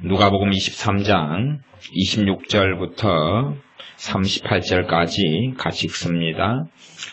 누가복음 23장 26절부터 38절까지 같이 읽습니다.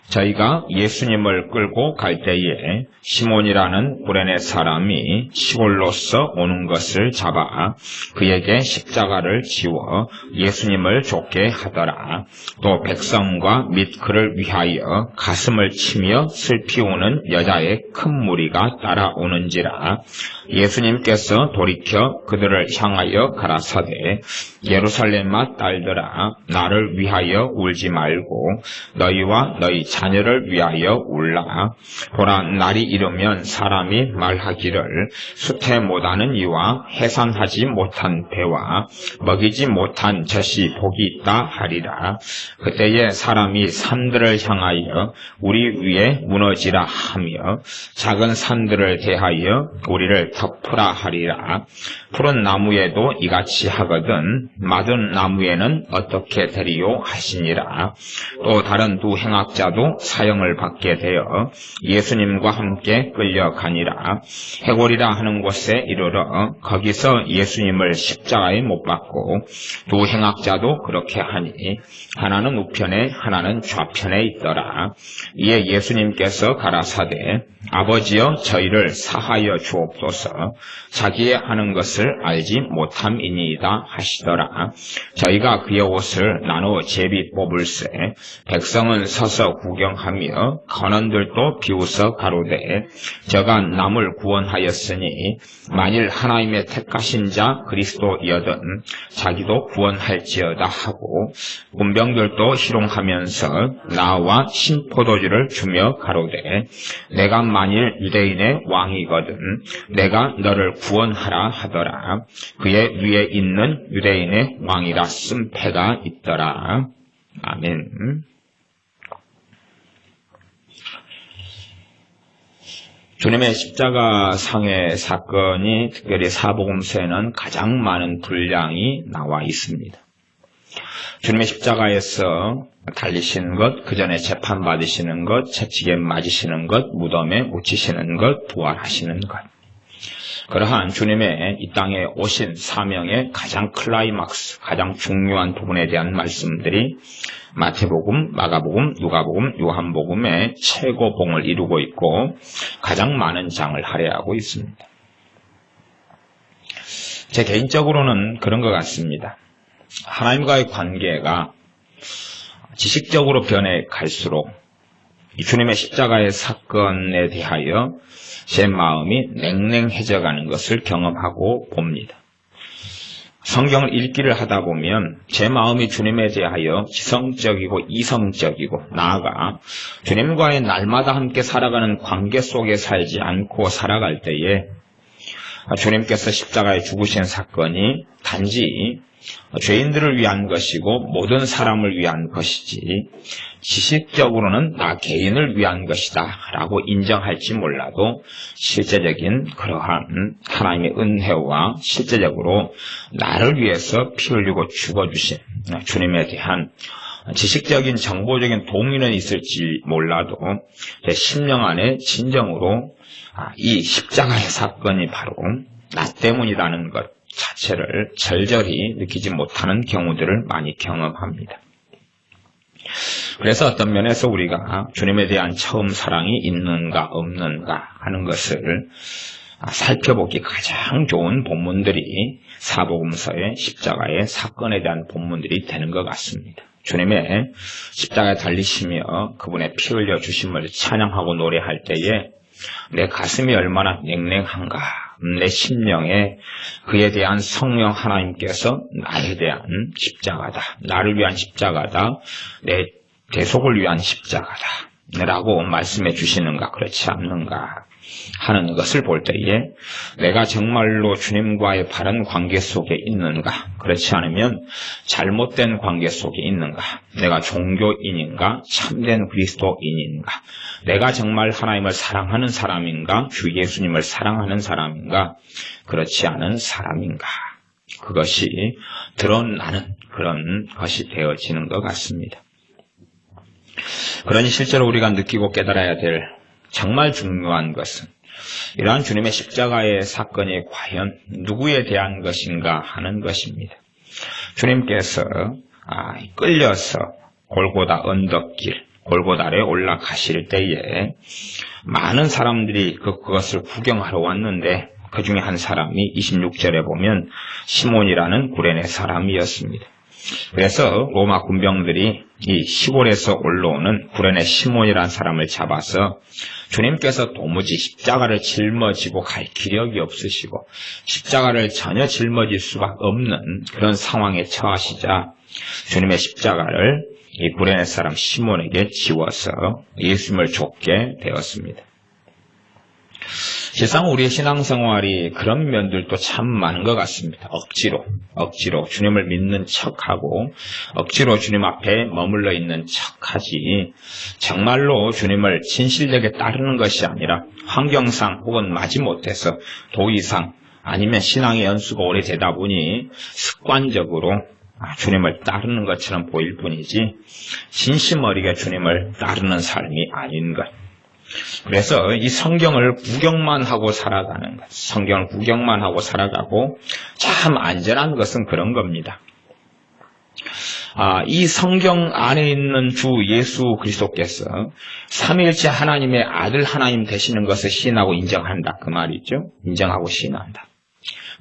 저희가 예수님을 끌고 갈 때에 시몬이라는 구레네 사람이 시골로서 오는 것을 잡아 그에게 십자가를 지워 예수님을 쫓게 하더라. 또 백성과 및 그를 위하여 가슴을 치며 슬피 우는 여자의 큰 무리가 따라오는지라. 예수님께서 돌이켜 그들을 향하여 가라사대 예루살렘아 딸들아 나를 위하여 울지 말고 너희와 너희 자녀를 위하여 울라. 보라, 날이 이르면 사람이 말하기를 수태 못하는 이와 해산하지 못한 배와 먹이지 못한 젖이 복이 있다 하리라. 그때에 사람이 산들을 향하여 우리 위에 무너지라 하며 작은 산들을 대하여 우리를 덮으라 하리라. 푸른 나무에도 이같이 하거든 마른 나무에는 어떻게 되리요 하시니라. 또 다른 두 행악자도 사형을 받게 되어 예수님과 함께 끌려가니라. 해골이라 하는 곳에 이르러 거기서 예수님을 십자가에 못 박고 두 행악자도 그렇게 하니 하나는 우편에 하나는 좌편에 있더라. 이에 예수님께서 가라사대 아버지여 저희를 사하여 주옵소서. 자기의 하는 것을 알지 못함이니이다 하시더라. 저희가 그의 옷을 나누어 제비 뽑을세 백성은 서서 구경하며 관원들도 비웃어 가로되 저가 남을 구원하였으니 만일 하나님의 택하신 자 그리스도여든 자기도 구원할지어다 하고 군병들도 희롱하면서 나와 신포도주를 주며 가로되 내가 만일 유대인의 왕이거든 내가 너를 구원하라 하더라. 그의 위에 있는 유대인의 왕이라 쓴 패가 있더라. 아멘. 주님의 십자가 상해 사건이 특별히 사복음서에는 가장 많은 분량이 나와 있습니다. 주님의 십자가에서 달리시는 것, 그 전에 재판받으시는 것, 채찍에 맞으시는 것, 무덤에 묻히시는 것, 부활하시는 것. 그러한 주님의 이 땅에 오신 사명의 가장 클라이막스, 가장 중요한 부분에 대한 말씀들이 마태복음, 마가복음, 누가복음, 요한복음의 최고봉을 이루고 있고 가장 많은 장을 할애하고 있습니다. 제 개인적으로는 그런 것 같습니다. 하나님과의 관계가 지식적으로 변해 갈수록 이 주님의 십자가의 사건에 대하여 제 마음이 냉랭해져 가는 것을 경험하고 봅니다. 성경을 읽기를 하다 보면 제 마음이 주님에 대하여 지성적이고 이성적이고 나아가 주님과의 날마다 함께 살아가는 관계 속에 살지 않고 살아갈 때에 주님께서 십자가에 죽으신 사건이 단지 죄인들을 위한 것이고 모든 사람을 위한 것이지 지식적으로는 나 개인을 위한 것이다 라고 인정할지 몰라도 실제적인 그러한 하나님의 은혜와 실제적으로 나를 위해서 피 흘리고 죽어주신 주님에 대한 지식적인 정보적인 동의는 있을지 몰라도 제 심령 안에 진정으로 이 십자가의 사건이 바로 나 때문이라는 것 자체를 절절히 느끼지 못하는 경우들을 많이 경험합니다. 그래서 어떤 면에서 우리가 주님에 대한 처음 사랑이 있는가 없는가 하는 것을 살펴보기 가장 좋은 본문들이 사복음서의 십자가의 사건에 대한 본문들이 되는 것 같습니다. 주님의 십자가에 달리시며 그분의 피 흘려 주심을 찬양하고 노래할 때에 내 가슴이 얼마나 냉랭한가, 내 심령에 그에 대한 성령 하나님께서 나에 대한 십자가다, 나를 위한 십자가다, 내 대속을 위한 십자가다 라고 말씀해 주시는가 그렇지 않는가 하는 것을 볼 때에 내가 정말로 주님과의 바른 관계 속에 있는가, 그렇지 않으면 잘못된 관계 속에 있는가, 내가 종교인인가 참된 그리스도인인가, 내가 정말 하나님을 사랑하는 사람인가, 주 예수님을 사랑하는 사람인가, 그렇지 않은 사람인가, 그것이 드러나는 그런 것이 되어지는 것 같습니다. 그러니 실제로 우리가 느끼고 깨달아야 될 정말 중요한 것은 이러한 주님의 십자가의 사건이 과연 누구에 대한 것인가 하는 것입니다. 주님께서 끌려서 골고다 언덕길, 골고다에 올라가실 때에 많은 사람들이 그것을 구경하러 왔는데 그 중에 한 사람이 26절에 보면 시몬이라는 구레네 사람이었습니다. 그래서 로마 군병들이 이 시골에서 올라오는 구레네 시몬이라는 사람을 잡아서 주님께서 도무지 십자가를 짊어지고 갈 기력이 없으시고 십자가를 전혀 짊어질 수가 없는 그런 상황에 처하시자 주님의 십자가를 이 구레네 사람 시몬에게 지워서 예수님을 좇게 되었습니다. 실상 우리의 신앙생활이 그런 면들도 참 많은 것 같습니다. 억지로 주님을 믿는 척하고 억지로 주님 앞에 머물러 있는 척하지 정말로 주님을 진실되게 따르는 것이 아니라 환경상 혹은 마지못해서 도의상 아니면 신앙의 연수가 오래되다 보니 습관적으로 주님을 따르는 것처럼 보일 뿐이지 진심 어리게 주님을 따르는 삶이 아닌 것. 그래서 이 성경을 구경만 하고 살아가는 것, 성경을 구경만 하고 살아가고 참 안전한 것은 그런 겁니다. 이 성경 안에 있는 주 예수 그리스도께서 삼위일체 하나님의 아들 하나님 되시는 것을 시인하고 인정한다. 그 말이죠. 인정하고 시인한다.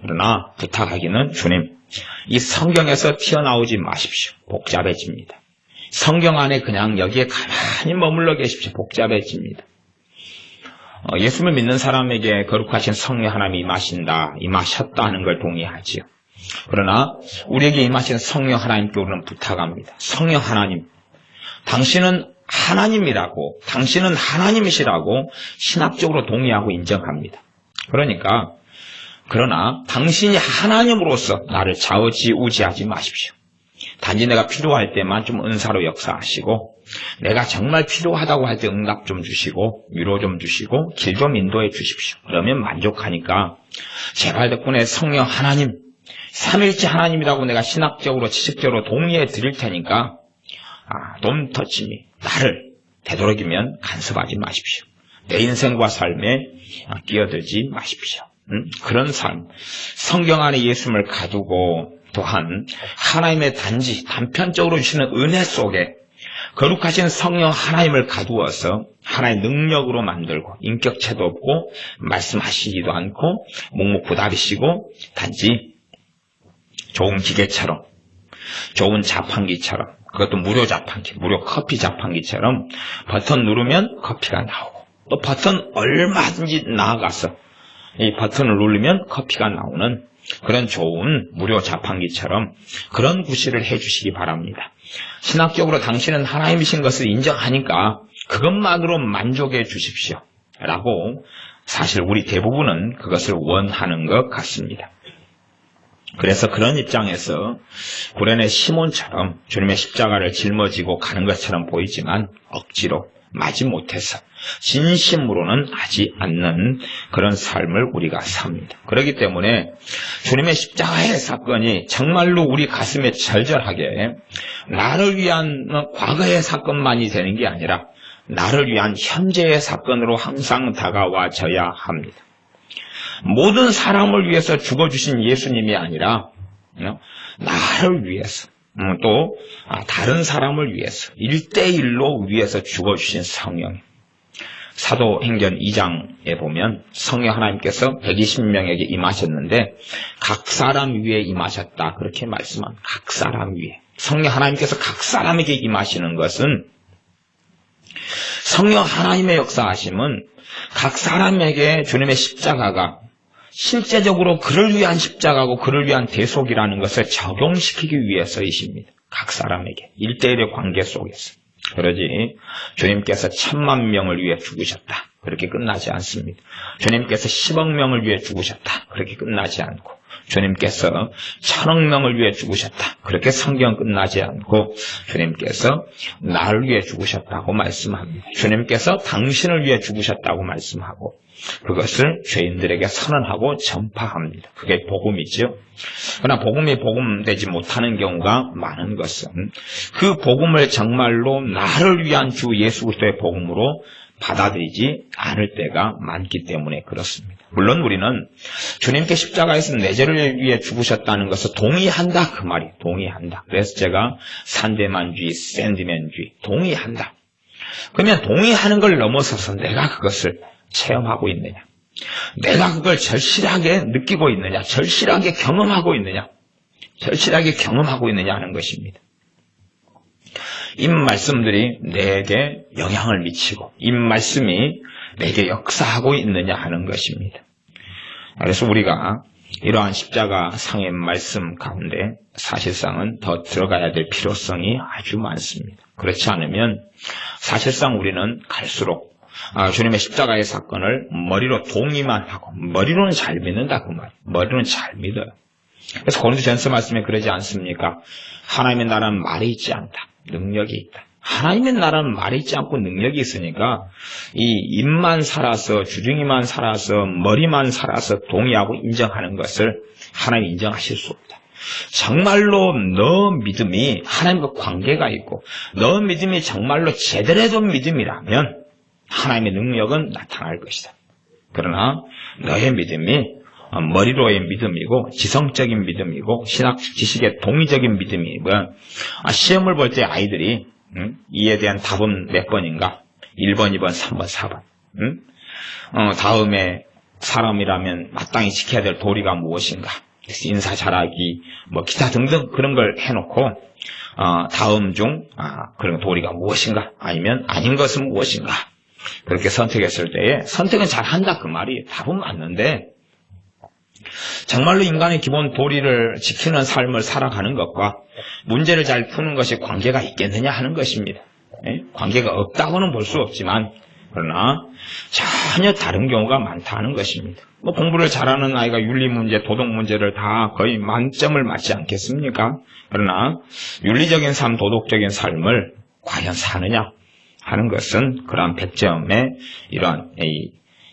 그러나 부탁하기는 주님, 이 성경에서 튀어나오지 마십시오. 복잡해집니다. 성경 안에 그냥 여기에 가만히 머물러 계십시오. 복잡해집니다. 예수를 믿는 사람에게 거룩하신 성령 하나님이 임하셨다 하는 걸 동의하지요. 그러나 우리에게 임하신 성령 하나님께 우리는 부탁합니다. 성령 하나님, 당신은 하나님이라고, 당신은 하나님이시라고 신학적으로 동의하고 인정합니다. 그러나 당신이 하나님으로서 나를 좌우지우지하지 마십시오. 단지 내가 필요할 때만 좀 은사로 역사하시고 내가 정말 필요하다고 할 때 응답 좀 주시고 위로 좀 주시고 길 좀 인도해 주십시오. 그러면 만족하니까 제발 덕분에 성령 하나님, 삼일째 하나님이라고 내가 신학적으로 지식적으로 동의해 드릴 테니까 Don't touch me, 나를 되도록이면 간섭하지 마십시오. 내 인생과 삶에 끼어들지 마십시오. 그런 삶, 성경 안에 예수님을 가두고 또한 하나님의 단편적으로 주시는 은혜 속에 거룩하신 성령 하나님을 가두어서 하나의 능력으로 만들고 인격체도 없고 말씀하시지도 않고 묵묵부답이시고 단지 좋은 기계처럼 좋은 자판기처럼 그것도 무료 자판기, 무료 커피 자판기처럼 버튼 누르면 커피가 나오고 또 버튼 얼마든지 나아가서 이 버튼을 누르면 커피가 나오는 그런 좋은 무료 자판기처럼 그런 구실을 해주시기 바랍니다. 신학적으로 당신은 하나님이신 것을 인정하니까 그것만으로 만족해 주십시오. 라고 사실 우리 대부분은 그것을 원하는 것 같습니다. 그래서 그런 입장에서 구레네 시몬처럼 주님의 십자가를 짊어지고 가는 것처럼 보이지만 억지로 마지못해서 진심으로는 하지 않는 그런 삶을 우리가 삽니다. 그렇기 때문에 주님의 십자가의 사건이 정말로 우리 가슴에 절절하게 나를 위한 과거의 사건만이 되는 게 아니라 나를 위한 현재의 사건으로 항상 다가와져야 합니다. 모든 사람을 위해서 죽어주신 예수님이 아니라 나를 위해서 또 다른 사람을 위해서 1대1로 위해서 죽어주신 성령. 사도행전 2장에 보면 성령 하나님께서 120명에게 임하셨는데 각 사람 위에 임하셨다. 그렇게 말씀합니다. 각 사람 위에. 성령 하나님께서 각 사람에게 임하시는 것은 성령 하나님의 역사하심은 각 사람에게 주님의 십자가가 실제적으로 그를 위한 십자가고 그를 위한 대속이라는 것을 적용시키기 위해서이십니다. 각 사람에게 1대1의 관계 속에서. 그러지 주님께서 1000만 명을 위해 죽으셨다. 그렇게 끝나지 않습니다. 주님께서 10억 명을 위해 죽으셨다. 그렇게 끝나지 않고 주님께서 1000억 명을 위해 죽으셨다. 그렇게 성경 끝나지 않고 주님께서 나를 위해 죽으셨다고 말씀합니다. 주님께서 당신을 위해 죽으셨다고 말씀하고 그것을 죄인들에게 선언하고 전파합니다. 그게 복음이죠. 그러나 복음이 복음되지 못하는 경우가 많은 것은 그 복음을 정말로 나를 위한 주 예수 그리스도의 복음으로 받아들이지 않을 때가 많기 때문에 그렇습니다. 물론 우리는 주님께 십자가에서 내 죄를 위해 죽으셨다는 것을 동의한다 그 말이 동의한다. 그래서 제가 산데만주의, 샌드맨주의 동의한다. 그러면 동의하는 걸 넘어서서 내가 그것을 체험하고 있느냐, 내가 그걸 절실하게 느끼고 있느냐, 절실하게 경험하고 있느냐, 절실하게 경험하고 있느냐 하는 것입니다. 이 말씀들이 내게 영향을 미치고 이 말씀이 내게 역사하고 있느냐 하는 것입니다. 그래서 우리가 이러한 십자가 상의 말씀 가운데 사실상은 더 들어가야 될 필요성이 아주 많습니다. 그렇지 않으면 사실상 우리는 갈수록 주님의 십자가의 사건을 머리로 동의만 하고 머리로는 잘 믿는다 그 말이에요. 머리로는 잘 믿어요. 그래서 고린도전서 말씀에 그러지 않습니까? 하나님의 나라는 말이 있지 않다. 능력이 있다. 하나님의 나라는 말이 있지 않고 능력이 있으니까 이 입만 살아서 주둥이만 살아서 머리만 살아서 동의하고 인정하는 것을 하나님이 인정하실 수 없다. 정말로 너 믿음이 하나님과 관계가 있고 너 믿음이 정말로 제대로 된 믿음이라면 하나님의 능력은 나타날 것이다. 그러나 너의 믿음이 머리로의 믿음이고 지성적인 믿음이고 신학 지식의 동의적인 믿음이면 시험을 볼 때 아이들이 이에 대한 답은 몇 번인가? 1번, 2번, 3번, 4번. 다음에 사람이라면 마땅히 지켜야 될 도리가 무엇인가? 인사 잘하기, 기타 등등 그런 걸 해놓고 다음 중 그런 도리가 무엇인가? 아니면 아닌 것은 무엇인가? 그렇게 선택했을 때에 선택은 잘한다 그 말이 답은 맞는데 정말로 인간의 기본 도리를 지키는 삶을 살아가는 것과 문제를 잘 푸는 것이 관계가 있겠느냐 하는 것입니다. 관계가 없다고는 볼 수 없지만 그러나 전혀 다른 경우가 많다는 것입니다. 공부를 잘하는 아이가 윤리 문제, 도덕 문제를 다 거의 만점을 맞지 않겠습니까? 그러나 윤리적인 삶, 도덕적인 삶을 과연 사느냐 하는 것은 그러한 100점의 이러한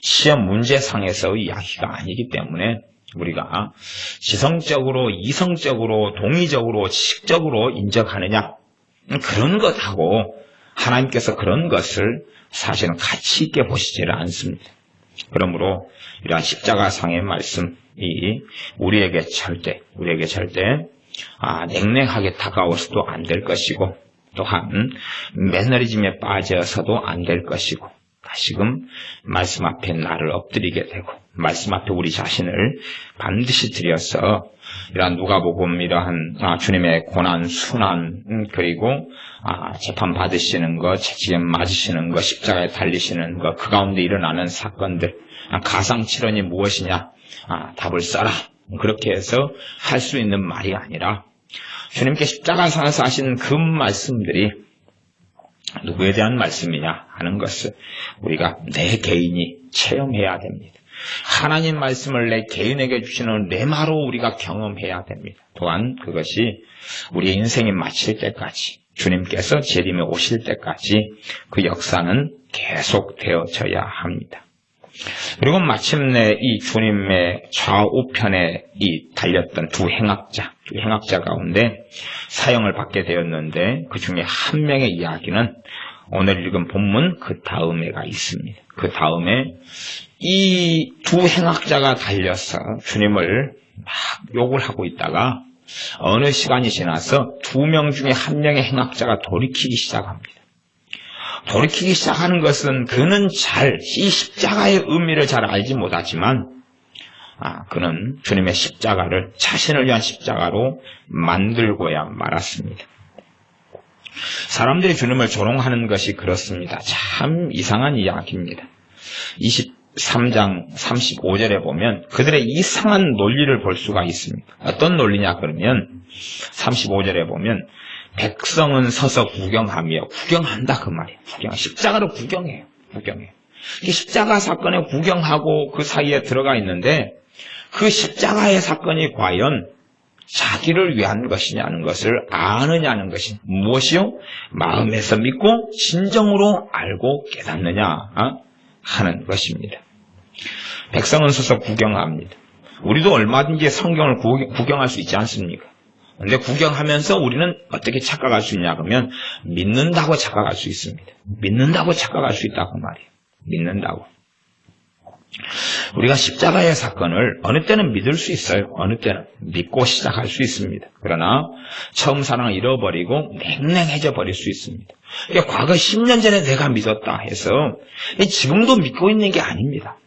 시험 문제상에서의 이야기가 아니기 때문에 우리가 지성적으로, 이성적으로, 동의적으로, 지식적으로 인정하느냐 그런 것하고 하나님께서 그런 것을 사실은 가치 있게 보시지를 않습니다. 그러므로 이러한 십자가상의 말씀이 우리에게 절대 냉랭하게 다가와서도 안 될 것이고 또한 매너리즘에 빠져서도 안 될 것이고 다시금 말씀 앞에 나를 엎드리게 되고 말씀 앞에 우리 자신을 반드시 드려서 이러한 누가복음 이러한 주님의 고난, 순환 그리고 재판 받으시는 것, 채찍에 맞으시는 것, 십자가에 달리시는 것, 그 가운데 일어나는 사건들 가상칠언이 무엇이냐 답을 써라 그렇게 해서 할 수 있는 말이 아니라 주님께 십자가상에서 하신 그 말씀들이 누구에 대한 말씀이냐 하는 것을 우리가 내 개인이 체험해야 됩니다. 하나님 말씀을 내 개인에게 주시는 레마로 우리가 경험해야 됩니다. 또한 그것이 우리의 인생이 마칠 때까지 주님께서 재림에 오실 때까지 그 역사는 계속되어져야 합니다. 그리고 마침내 이 주님의 좌우편에 달렸던 두 행악자 가운데 사형을 받게 되었는데 그 중에 한 명의 이야기는 오늘 읽은 본문 그 다음에가 있습니다. 그 다음에 이 두 행악자가 달려서 주님을 막 욕을 하고 있다가 어느 시간이 지나서 2명 중에 한 명의 행악자가 돌이키기 시작합니다. 돌이키기 시작하는 것은 그는 이 십자가의 의미를 잘 알지 못하지만 그는 주님의 십자가를 자신을 위한 십자가로 만들고야 말았습니다. 사람들이 주님을 조롱하는 것이 그렇습니다. 참 이상한 이야기입니다. 23장 35절에 보면 그들의 이상한 논리를 볼 수가 있습니다. 어떤 논리냐 그러면 35절에 보면 백성은 서서 구경하며 구경한다 그 말이에요. 십자가를 구경해요. 이 십자가 사건에 구경하고 그 사이에 들어가 있는데 그 십자가의 사건이 과연 자기를 위한 것이냐는 것을 아느냐는 것이 무엇이요? 마음에서 믿고 진정으로 알고 깨닫느냐 하는 것입니다. 백성은 서서 구경합니다. 우리도 얼마든지 성경을 구경할 수 있지 않습니까? 그런데 구경하면서 우리는 어떻게 착각할 수 있냐 그러면 믿는다고 착각할 수 있습니다. 믿는다고 착각할 수 있다고 말이에요. 믿는다고. 우리가 십자가의 사건을 어느 때는 믿을 수 있어요. 어느 때는 믿고 시작할 수 있습니다. 그러나 처음 사랑을 잃어버리고 냉랭해져 버릴 수 있습니다. 그러니까 과거 10년 전에 내가 믿었다 해서 지금도 믿고 있는 게 아닙니다.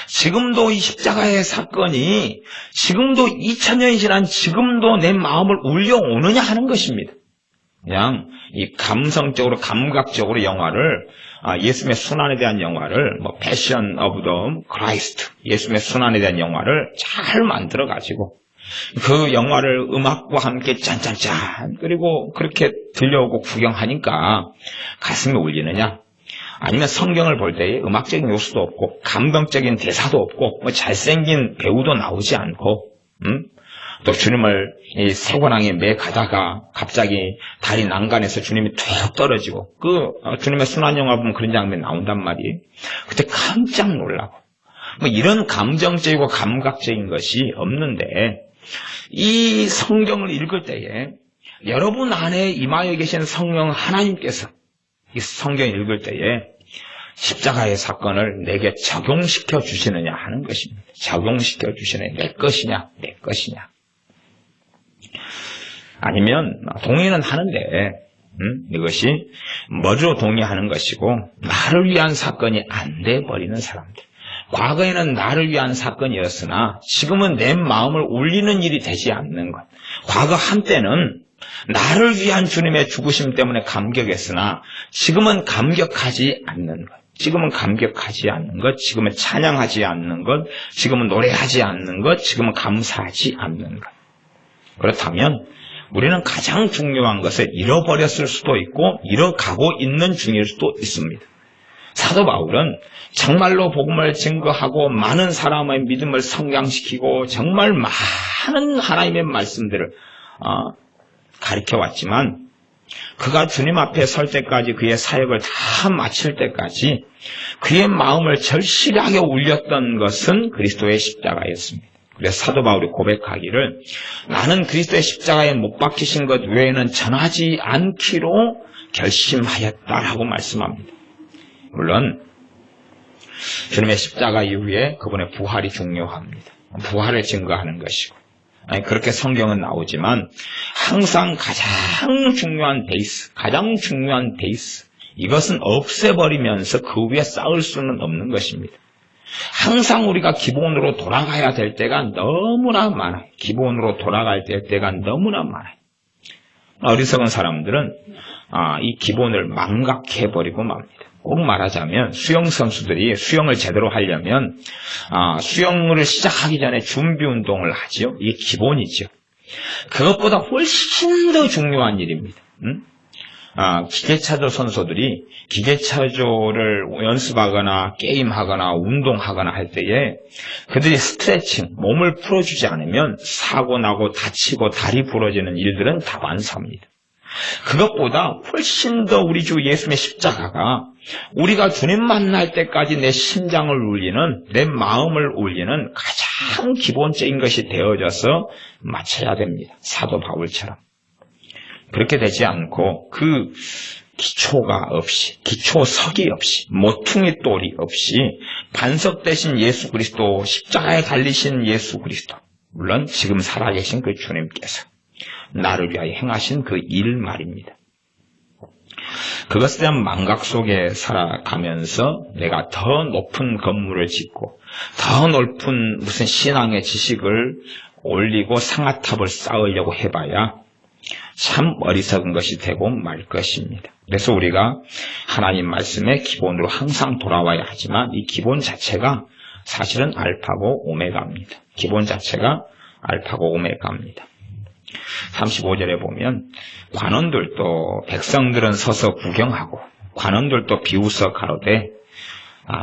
지금도 이 십자가의 사건이 지금도 2000년이 지난 지금도 내 마음을 울려오느냐 하는 것입니다. 그냥 이 감성적으로 감각적으로 영화를 예수님의 순환에 대한 영화를 패션 오브 더 크라이스트 예수님의 순환에 대한 영화를 잘 만들어 가지고 그 영화를 음악과 함께 짠짠짠 그리고 그렇게 들려오고 구경하니까 가슴이 울리느냐? 아니면 성경을 볼 때에 음악적인 요소도 없고 감동적인 대사도 없고 잘생긴 배우도 나오지 않고 또 주님을 이 세관왕에 매 가다가 갑자기 다리 난간에서 주님이 툭 떨어지고 주님의 순환 영화 보면 그런 장면이 나온단 말이에요. 그때 깜짝 놀라고 이런 감정적이고 감각적인 것이 없는데 이 성경을 읽을 때에 여러분 안에 임하여 계신 성령 하나님께서 이 성경을 읽을 때에 십자가의 사건을 내게 적용시켜 주시느냐 하는 것입니다. 적용시켜 주시느냐, 내 것이냐, 내 것이냐. 아니면 동의는 하는데 이것이 뭐로 동의하는 것이고 나를 위한 사건이 안 돼버리는 사람들. 과거에는 나를 위한 사건이었으나 지금은 내 마음을 울리는 일이 되지 않는 것. 과거 한때는 나를 위한 주님의 죽으심 때문에 감격했으나 지금은 감격하지 않는 것. 지금은 감격하지 않는 것. 지금은 찬양하지 않는 것. 지금은 노래하지 않는 것. 지금은 감사하지 않는 것. 그렇다면 우리는 가장 중요한 것을 잃어버렸을 수도 있고 잃어가고 있는 중일 수도 있습니다. 사도 바울은 정말로 복음을 증거하고 많은 사람의 믿음을 성장시키고 정말 많은 하나님의 말씀들을 가르쳐왔지만 그가 주님 앞에 설 때까지 그의 사역을 다 마칠 때까지 그의 마음을 절실하게 울렸던 것은 그리스도의 십자가였습니다. 그래서 사도 바울이 고백하기를 나는 그리스도의 십자가에 못 박히신 것 외에는 전하지 않기로 결심하였다라고 말씀합니다. 물론 주님의 십자가 이후에 그분의 부활이 중요합니다. 부활을 증거하는 것이고 그렇게 성경은 나오지만 항상 가장 중요한 베이스 이것은 없애버리면서 그 위에 쌓을 수는 없는 것입니다. 항상 우리가 기본으로 돌아가야 될 때가 너무나 많아요. 기본으로 돌아갈 때가 너무나 많아요. 어리석은 사람들은 이 기본을 망각해버리고 맙니다. 꼭 말하자면 수영 선수들이 수영을 제대로 하려면 수영을 시작하기 전에 준비 운동을 하지요. 이게 기본이죠. 그것보다 훨씬 더 중요한 일입니다. 기계차조 선수들이 기계차조를 연습하거나 게임하거나 운동하거나 할 때에 그들이 스트레칭, 몸을 풀어주지 않으면 사고 나고 다치고 다리 부러지는 일들은 다반사입니다. 그것보다 훨씬 더 우리 주 예수님의 십자가가 우리가 주님 만날 때까지 내 심장을 울리는, 내 마음을 울리는 가장 기본적인 것이 되어져서 맞춰야 됩니다. 사도 바울처럼. 그렇게 되지 않고 그 기초가 없이, 기초석이 없이, 모퉁이 돌이 없이 반석 대신 예수 그리스도, 십자가에 달리신 예수 그리스도, 물론 지금 살아계신 그 주님께서 나를 위하여 행하신 그 일 말입니다. 그것에 대한 망각 속에 살아가면서 내가 더 높은 건물을 짓고 더 높은 무슨 신앙의 지식을 올리고 상아탑을 쌓으려고 해봐야 참 어리석은 것이 되고 말 것입니다. 그래서 우리가 하나님 말씀의 기본으로 항상 돌아와야 하지만 이 기본 자체가 사실은 알파고 오메가입니다. 기본 자체가 알파고 오메가입니다. 35절에 보면 관원들도 백성들은 서서 구경하고 관원들도 비웃어 가로되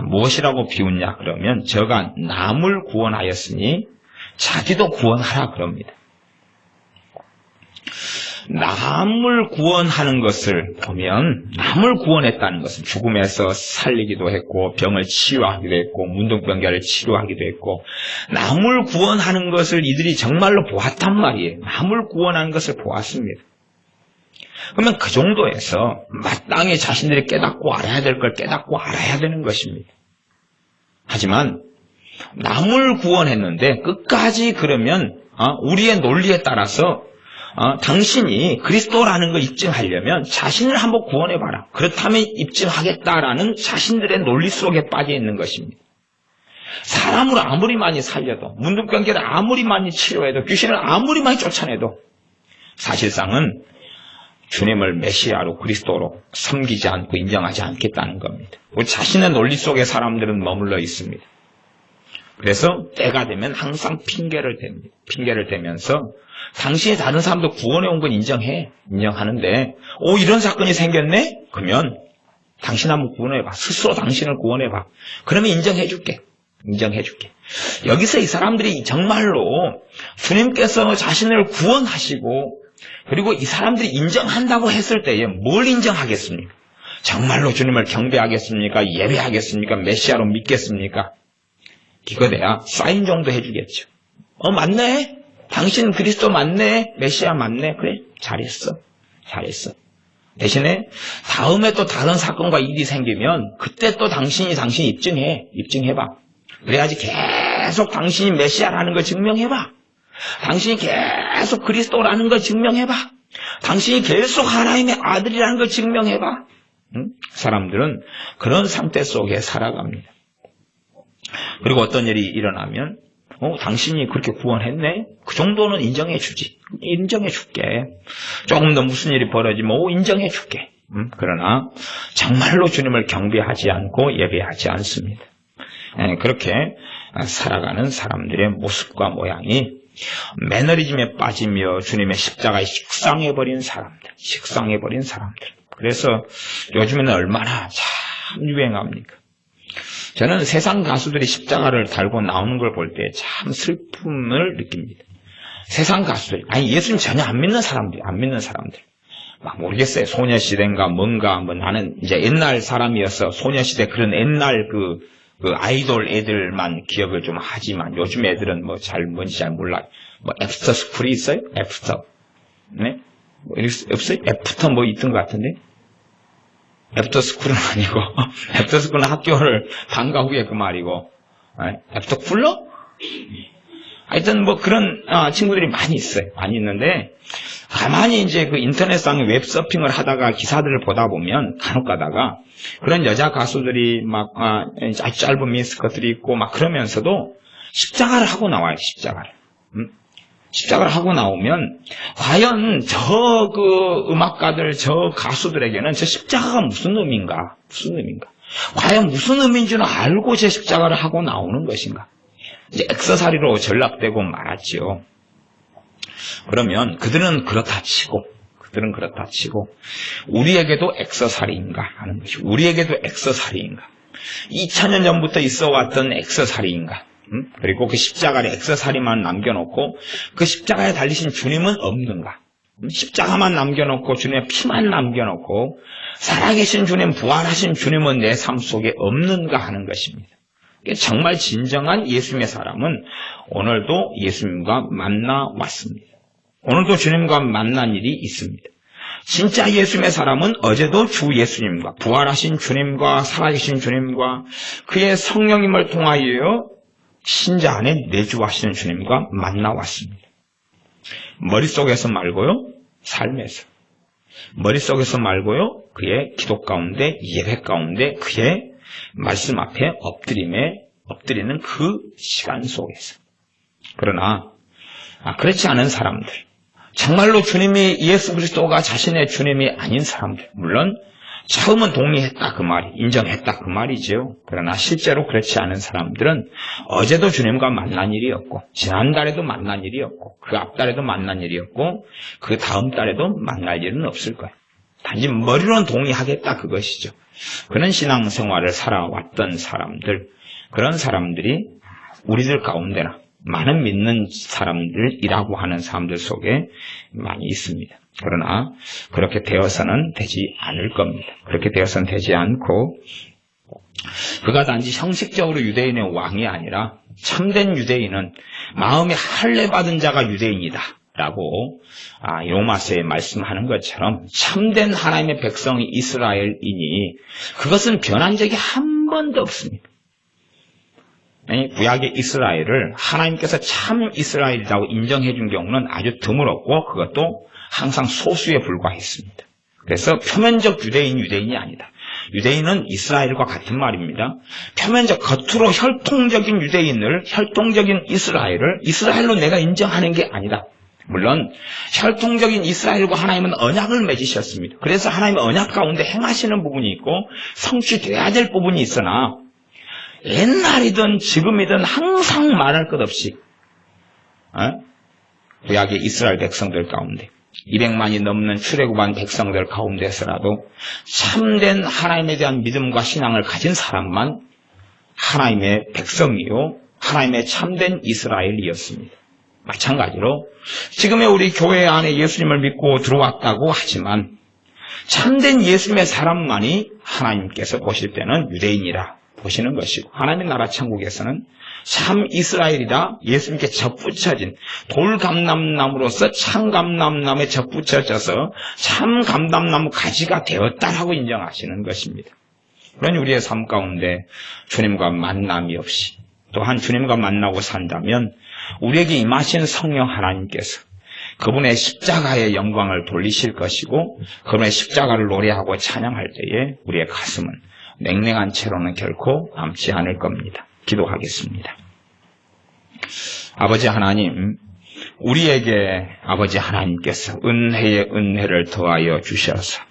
무엇이라고 비웃냐 그러면 저가 남을 구원하였으니 자기도 구원하라 그럽니다. 남을 구원하는 것을 보면 남을 구원했다는 것은 죽음에서 살리기도 했고 병을 치유하기도 했고 문둥병자를 치료하기도 했고 남을 구원하는 것을 이들이 정말로 보았단 말이에요. 남을 구원하는 것을 보았습니다. 그러면 그 정도에서 마땅히 자신들이 깨닫고 알아야 될 걸 깨닫고 알아야 되는 것입니다. 하지만 남을 구원했는데 끝까지 그러면 우리의 논리에 따라서 당신이 그리스도라는 걸 입증하려면 자신을 한번 구원해봐라. 그렇다면 입증하겠다라는 자신들의 논리 속에 빠져 있는 것입니다. 사람을 아무리 많이 살려도, 문둥병자를 아무리 많이 치료해도, 귀신을 아무리 많이 쫓아내도 사실상은 주님을 메시아로 그리스도로 섬기지 않고 인정하지 않겠다는 겁니다. 우리 자신의 논리 속에 사람들은 머물러 있습니다. 그래서 때가 되면 항상 핑계를 댑니다. 핑계를 대면서 당신이 다른 사람도 구원해 온 건 인정하는데 이런 사건이 생겼네? 그러면 당신 한번 구원해봐. 스스로 당신을 구원해봐. 그러면 인정해줄게. 여기서 이 사람들이 정말로 주님께서 자신을 구원하시고 그리고 이 사람들이 인정한다고 했을 때에 뭘 인정하겠습니까? 정말로 주님을 경배하겠습니까? 예배하겠습니까? 메시아로 믿겠습니까? 이거 돼야 사인 정도 해주겠죠. 맞네? 당신 그리스도 맞네? 메시아 맞네? 그래, 잘했어. 대신에 다음에 또 다른 사건과 일이 생기면 그때 또 당신이 입증해봐. 그래야지 계속 당신이 메시아라는 걸 증명해봐. 당신이 계속 그리스도라는 걸 증명해봐. 당신이 계속 하나님의 아들이라는 걸 증명해봐. 사람들은 그런 상태 속에 살아갑니다. 그리고 어떤 일이 일어나면 당신이 그렇게 구원했네? 그 정도는 인정해줄게. 조금 더 무슨 일이 벌어지면 인정해줄게. 그러나 정말로 주님을 경배하지 않고 예배하지 않습니다. 그렇게 살아가는 사람들의 모습과 모양이 매너리즘에 빠지며 주님의 십자가에 식상해버린 사람들. 그래서 요즘에는 얼마나 참 유행합니까? 저는 세상 가수들이 십자가를 달고 나오는 걸 볼 때 참 슬픔을 느낍니다. 세상 가수들, 예수님 전혀 안 믿는 사람들. 막 모르겠어요. 소녀시대인가 뭔가, 나는 이제 옛날 사람이어서 소녀시대 그런 옛날 그 아이돌 애들만 기억을 좀 하지만 요즘 애들은 뭔지 잘 몰라요. 애프터 스쿨이 있어요? 애프터. 네? 없어요? 애프터 있던 것 같은데? 애프터 스쿨은 아니고, 애프터 스쿨은 학교를 방과 후에 그 말이고, 애프터 쿨러? 하여튼 그런 친구들이 많이 있어요. 많이 있는데, 가만히 이제 그 인터넷상에 웹서핑을 하다가 기사들을 보다 보면 간혹 가다가 그런 여자 가수들이 아주 짧은 미니스커트를 입고 그러면서도 십자가를 하고 나와요. 십자가를 하고 나오면 과연 저 음악가들, 저 가수들에게는 저 십자가가 무슨 의미인가? 과연 무슨 의미인지는 알고 저 십자가를 하고 나오는 것인가? 이제 액세서리로 전락되고 말았지요. 그러면 그들은 그렇다 치고 우리에게도 액세서리인가 하는 것이, 우리에게도 액세서리인가? 2000년 전부터 있어 왔던 액세서리인가? 그리고 그 십자가에 액세서리만 남겨놓고 그 십자가에 달리신 주님은 없는가? 십자가만 남겨놓고 주님의 피만 남겨놓고 살아계신 주님, 부활하신 주님은 내 삶 속에 없는가 하는 것입니다. 정말 진정한 예수님의 사람은 오늘도 예수님과 만나 왔습니다. 오늘도 주님과 만난 일이 있습니다. 진짜 예수님의 사람은 어제도 주 예수님과 부활하신 주님과 살아계신 주님과 그의 성령님을 통하여 신자 안에 내주하시는 주님과 만나 왔습니다. 머릿속에서 말고요, 삶에서. 머릿속에서 말고요, 그의 기도 가운데, 예배 가운데, 그의 말씀 앞에 엎드리는 그 시간 속에서. 그러나 그렇지 않은 사람들, 정말로 주님이 예수 그리스도가 자신의 주님이 아닌 사람들, 물론 처음은 동의했다 그 말이, 인정했다 그 말이죠. 그러나 실제로 그렇지 않은 사람들은 어제도 주님과 만난 일이었고, 지난달에도 만난 일이었고, 그 앞달에도 만난 일이었고, 그 다음 달에도 만날 일은 없을 거예요. 단지 머리로는 동의하겠다 그것이죠. 그런 신앙생활을 살아왔던 사람들, 그런 사람들이 우리들 가운데나 많은 믿는 사람들이라고 하는 사람들 속에 많이 있습니다. 그러나 그렇게 되어서는 되지 않을 겁니다. 그렇게 되어서는 되지 않고 그가 단지 형식적으로 유대인의 왕이 아니라 참된 유대인은 마음에 할례 받은 자가 유대인이다 라고 로마서에 말씀하는 것처럼 참된 하나님의 백성이 이스라엘이니 그것은 변한 적이 한 번도 없습니다. 구약의 이스라엘을 하나님께서 참 이스라엘이라고 인정해 준 경우는 아주 드물었고 그것도 항상 소수에 불과했습니다. 그래서 표면적 유대인이 아니다. 유대인은 이스라엘과 같은 말입니다. 표면적 겉으로 혈통적인 유대인을, 혈통적인 이스라엘로 내가 인정하는 게 아니다. 물론 혈통적인 이스라엘과 하나님은 언약을 맺으셨습니다. 그래서 하나님의 언약 가운데 행하시는 부분이 있고 성취돼야 될 부분이 있으나 옛날이든 지금이든 항상 말할 것 없이 구약의 이스라엘 백성들 가운데 200만이 넘는 출애굽한 백성들 가운데서라도 참된 하나님에 대한 믿음과 신앙을 가진 사람만 하나님의 백성이요 하나님의 참된 이스라엘이었습니다. 마찬가지로 지금의 우리 교회 안에 예수님을 믿고 들어왔다고 하지만 참된 예수님의 사람만이 하나님께서 보실 때는 유대인이라 보시는 것이고 하나님의 나라 천국에서는 참 이스라엘이다. 예수님께 접붙여진 돌감람나무로서 참감람나무에 접붙여져서 참감람나무 가지가 되었다라고 인정하시는 것입니다. 그러니 우리의 삶 가운데 주님과 만남이 없이 또한 주님과 만나고 산다면 우리에게 임하신 성령 하나님께서 그분의 십자가의 영광을 돌리실 것이고 그분의 십자가를 노래하고 찬양할 때에 우리의 가슴은 냉랭한 채로는 결코 남지 않을 겁니다. 기도하겠습니다. 아버지 하나님, 우리에게 아버지 하나님께서 은혜에 은혜를 더하여 주셔서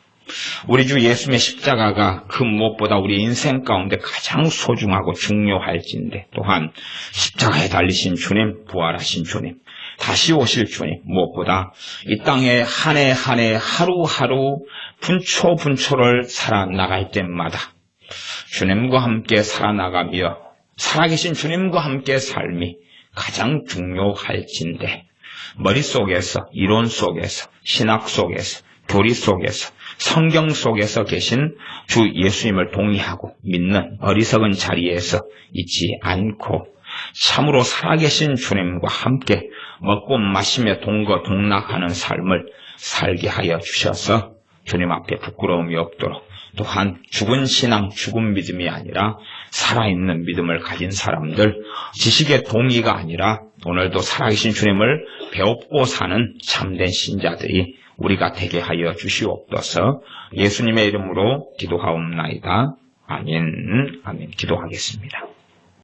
우리 주 예수님의 십자가가 그 무엇보다 우리 인생 가운데 가장 소중하고 중요할진데 또한 십자가에 달리신 주님, 부활하신 주님, 다시 오실 주님, 무엇보다 이 땅에 한 해 한 해 하루하루 분초분초를 살아나갈 때마다 주님과 함께 살아나가며 살아계신 주님과 함께 삶이 가장 중요할진데 머릿속에서, 이론 속에서, 신학 속에서, 교리 속에서, 성경 속에서 계신 주 예수님을 동의하고 믿는 어리석은 자리에서 있지 않고 참으로 살아계신 주님과 함께 먹고 마시며 동거동락하는 삶을 살게 하여 주셔서 주님 앞에 부끄러움이 없도록 또한 죽은 신앙, 죽은 믿음이 아니라 살아있는 믿음을 가진 사람들, 지식의 동의가 아니라 오늘도 살아계신 주님을 배웁고 사는 참된 신자들이 우리가 되게 하여 주시옵소서. 예수님의 이름으로 기도하옵나이다. 아멘. 아멘. 기도하겠습니다.